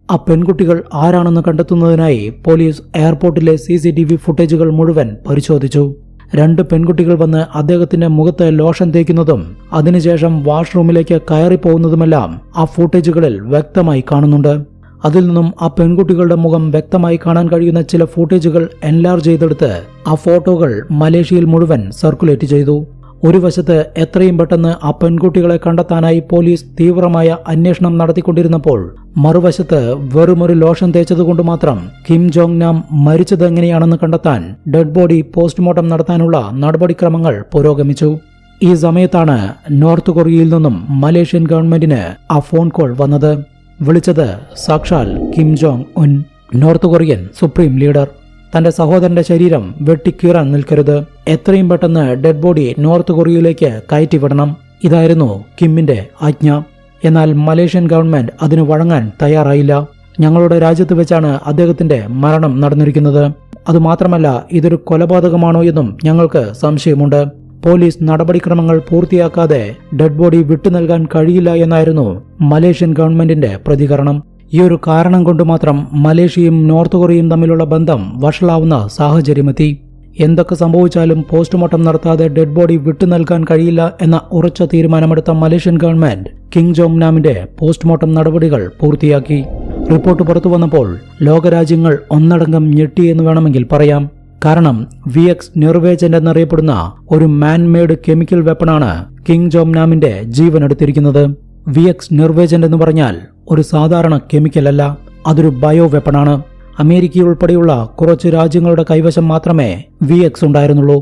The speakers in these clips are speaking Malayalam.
ആ പെൺകുട്ടികൾ ആരാണെന്ന് കണ്ടെത്തുന്നതിനായി പോലീസ് എയർപോർട്ടിലെ CCTV ഫുട്ടേജുകൾ മുഴുവൻ പരിശോധിച്ചു. 2 പെൺകുട്ടികൾ വന്ന് അദ്ദേഹത്തിന്റെ മുഖത്ത് ലോഷൻ തേക്കുന്നതും അതിനുശേഷം വാഷ്റൂമിലേക്ക് കയറിപ്പോകുന്നതുമെല്ലാം ആ ഫുട്ടേജുകളിൽ വ്യക്തമായി കാണുന്നുണ്ട്. അതിൽ നിന്നും ആ പെൺകുട്ടികളുടെ മുഖം വ്യക്തമായി കാണാൻ കഴിയുന്ന ചില ഫുട്ടേജുകൾ എൻലാർജ് ചെയ്തെടുത്ത് ആ ഫോട്ടോകൾ മലേഷ്യയിൽ മുഴുവൻ സർക്കുലേറ്റ് ചെയ്തു. ഒരു വശത്ത് എത്രയും പെട്ടെന്ന് ആ പെൺകുട്ടികളെ കണ്ടെത്താനായി പോലീസ് തീവ്രമായ അന്വേഷണം നടത്തിക്കൊണ്ടിരുന്നപ്പോൾ, മറുവശത്ത് വെറുമൊരു ലോഷൻ തേച്ചതുകൊണ്ട് മാത്രം കിം ജോങ് നാം മരിച്ചതെങ്ങനെയാണെന്ന് കണ്ടെത്താൻ ഡെഡ് ബോഡി പോസ്റ്റ്മോർട്ടം നടത്താനുള്ള നടപടിക്രമങ്ങൾ പുരോഗമിച്ചു. ഈ സമയത്താണ് നോർത്ത് കൊറിയയിൽ നിന്നും മലേഷ്യൻ ഗവൺമെന്റിന് ആ ഫോൺ കോൾ വന്നത്. വിളിച്ചത് സാക്ഷാൽ Kim Jong Un, north Korean supreme leader. തന്റെ സഹോദരന്റെ ശരീരം വെട്ടിക്കീറാൻ നിൽക്കരുത്, എത്രയും പെട്ടെന്ന് ഡെഡ് ബോഡി നോർത്ത് കൊറിയയിലേക്ക് കയറ്റിവിടണം. ഇതായിരുന്നു കിമ്മിന്റെ ആജ്ഞ. എന്നാൽ മലേഷ്യൻ ഗവൺമെന്റ് അതിന് വഴങ്ങാൻ തയ്യാറായില്ല. ഞങ്ങളുടെ രാജ്യത്ത് വെച്ചാണ് അദ്ദേഹത്തിന്റെ മരണം നടന്നിരിക്കുന്നത്. അതുമാത്രമല്ല, ഇതൊരു കൊലപാതകമാണോ എന്നും ഞങ്ങൾക്ക് സംശയമുണ്ട്. പോലീസ് നടപടിക്രമങ്ങൾ പൂർത്തിയാക്കാതെ ഡെഡ് ബോഡി വിട്ടു നൽകാൻ കഴിയില്ല എന്നായിരുന്നു മലേഷ്യൻ ഗവൺമെന്റിന്റെ പ്രതികരണം. ഈ ഒരു കാരണം കൊണ്ട് മാത്രം മലേഷ്യയും നോർത്ത് കൊറിയയും തമ്മിലുള്ള ബന്ധം വഷളാവുന്ന സാഹചര്യമെത്തി. എന്തൊക്കെ സംഭവിച്ചാലും പോസ്റ്റ്മോർട്ടം നടത്താതെ ഡെഡ് ബോഡി വിട്ടു നൽകാൻ കഴിയില്ല എന്ന ഉറച്ച തീരുമാനമെടുത്ത മലേഷ്യൻ ഗവൺമെന്റ് കിം ജോങ് നാമിന്റെ പോസ്റ്റ്മോർട്ടം നടപടികൾ പൂർത്തിയാക്കി. റിപ്പോർട്ട് പുറത്തു വന്നപ്പോൾ ലോകരാജ്യങ്ങൾ ഒന്നടങ്കം ഞെട്ടിയെന്ന് വേണമെങ്കിൽ പറയാം. കാരണം VX നിർവേജന്റ് എന്നറിയപ്പെടുന്ന ഒരു മാൻമെയ്ഡ് കെമിക്കൽ വെപ്പണാണ് കിം ജോങ് നാമിന്റെ ജീവൻ എടുത്തിരിക്കുന്നത്. VX നിർവേജന്റ് എന്ന് പറഞ്ഞാൽ ഒരു സാധാരണ കെമിക്കൽ അല്ല, അതൊരു ബയോ വെപ്പണാണ്. അമേരിക്കയുൾപ്പെടെയുള്ള കുറച്ച് രാജ്യങ്ങളുടെ കൈവശം മാത്രമേ VX ഉണ്ടായിരുന്നുള്ളൂ.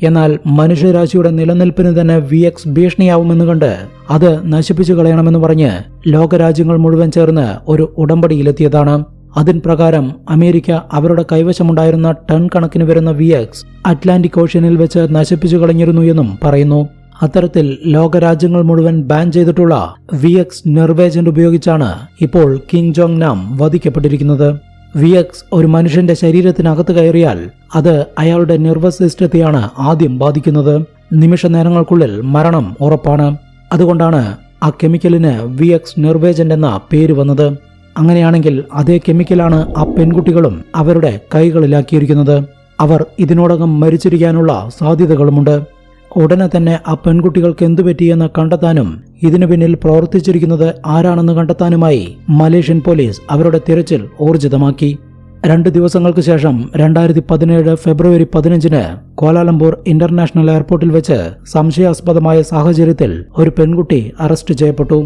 എന്നാൽ മനുഷ്യരാശിയുടെ നിലനിൽപ്പിന് തന്നെ VX ഭീഷണിയാവുമെന്ന് കണ്ട് അത് നശിപ്പിച്ചു കളയണമെന്ന് പറഞ്ഞ് ലോകരാജ്യങ്ങൾ മുഴുവൻ ചേർന്ന് ഒരു ഉടമ്പടിയിലെത്തിയതാണ്. അതിൻ പ്രകാരം അമേരിക്ക അവരുടെ കൈവശമുണ്ടായിരുന്ന ടൺ കണക്കിന് വരുന്ന VX അറ്റ്ലാന്റിക് ഓഷ്യനിൽ വെച്ച് നശിപ്പിച്ചു കളഞ്ഞിരുന്നു എന്നും പറയുന്നു. അത്തരത്തിൽ ലോകരാജ്യങ്ങൾ മുഴുവൻ ബാൻ ചെയ്തിട്ടുള്ള VX നിർവേജന്റ് ഉപയോഗിച്ചാണ് ഇപ്പോൾ കിം ജോങ് നാം വധിക്കപ്പെട്ടിരിക്കുന്നത്. VX ഒരു മനുഷ്യന്റെ ശരീരത്തിനകത്ത് കയറിയാൽ അത് അയാളുടെ നെർവസ് സിസ്റ്റത്തെയാണ് ആദ്യം ബാധിക്കുന്നത്. നിമിഷ നേരങ്ങൾക്കുള്ളിൽ മരണം ഉറപ്പാണ്. അതുകൊണ്ടാണ് ആ കെമിക്കലിന് VX നിർവേജന്റ് എന്ന പേര് വന്നത്. അങ്ങനെയാണെങ്കിൽ അതേ കെമിക്കലാണ് ആ പെൺകുട്ടികളും അവരുടെ കൈകളിലാക്കിയിരിക്കുന്നത്. അവർ ഇതിനോടകം മരിച്ചിരിക്കാനുള്ള സാധ്യതകളുമുണ്ട്. ഉടനെ തന്നെ ആ പെൺകുട്ടികൾക്ക് എന്തുപറ്റിയെന്ന് കണ്ടെത്താനും ഇതിനു പിന്നിൽ പ്രവർത്തിച്ചിരിക്കുന്നത് ആരാണെന്ന് കണ്ടെത്താനുമായി മലേഷ്യൻ പോലീസ് അവരുടെ തിരച്ചിൽ ഊർജിതമാക്കി. 2 ദിവസങ്ങൾക്ക് ശേഷം 2017 ഫെബ്രുവരി 15 കോലാലംപൂർ ഇന്റർനാഷണൽ എയർപോർട്ടിൽ വെച്ച് സംശയാസ്പദമായ സാഹചര്യത്തിൽ ഒരു പെൺകുട്ടി അറസ്റ്റ് ചെയ്യപ്പെട്ടു.